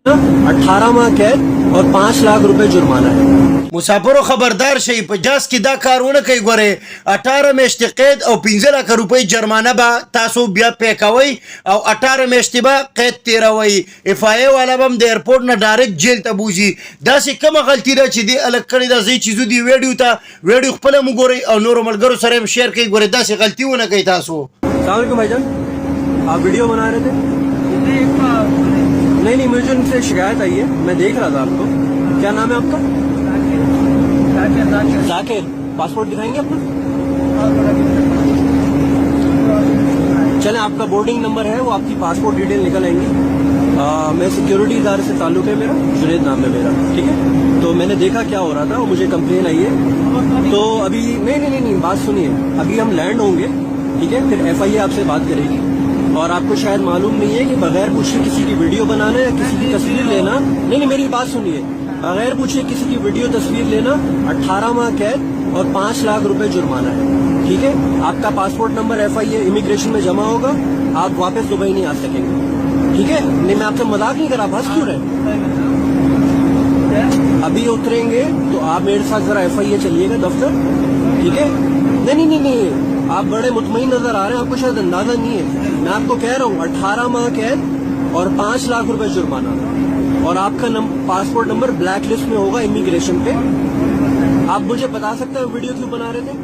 18 माह कैद और 5 लाख रुपए जुर्माना है। मुसाफिरों खबरदार शई पचास की दा कारونه कोي ګوره 18 میاشتې قید او 15 लाख रुपए जुर्माना با تاسو بیا پې کوي او 18 میاشتې با قید تیروي اف آی والا بم د ایرپورټ نه ډایرکټ جیل ته بوزي دا سې کوم غلطی ده چې دی الګ کړی دا زی چیزو دی ویډیو خپل مو ګوري او نور ملګرو سره هم شیر کوي ګوره دا سې غلطیونه کوي تاسو अस्सलाम वालेकुम भाईजान, आप वीडियो बना रहे थे? नहीं, मुझे उनसे शिकायत आई है, मैं देख रहा था आपको। क्या नाम है आपका? जाकिर। पासपोर्ट दिखाएंगे अपना? चलें, आपका बोर्डिंग नंबर है, वो आपकी पासपोर्ट डिटेल निकल आएंगी। मैं सिक्योरिटी इदारे से ताल्लुक है मेरा, जुनेद नाम है मेरा, ठीक है। तो मैंने देखा क्या हो रहा था, मुझे कंप्लेन आई है। तो अभी नहीं, बात सुनिए, अभी हम लैंड होंगे, ठीक है, फिर FIA आपसे बात करेगी। और आपको शायद मालूम नहीं है कि बगैर पूछे किसी की वीडियो बनाना या किसी की तस्वीर लेना, नहीं, मेरी बात सुनिए, बगैर पूछे किसी की वीडियो तस्वीर लेना 18 माह कैद और 5 लाख रुपए जुर्माना है, ठीक है। आपका पासपोर्ट नंबर FIA इमिग्रेशन में जमा होगा, आप वापस दुबई नहीं आ सकेंगे, ठीक है। नहीं, मैं आपसे मजाक नहीं करा, हंस क्यों रहे? अभी उतरेंगे तो आप मेरे साथ जरा FIA चलिएगा दफ्तर, ठीक है। नहीं, आप बड़े मुतमईन नजर आ रहे हैं, आपको शायद अंदाजा नहीं है। मैं आपको कह रहा हूँ 18 माह कैद और 5 लाख रुपए जुर्माना, और आपका पासपोर्ट नंबर ब्लैक लिस्ट में होगा इमिग्रेशन पे। आप मुझे बता सकते हैं वीडियो क्यों बना रहे थे?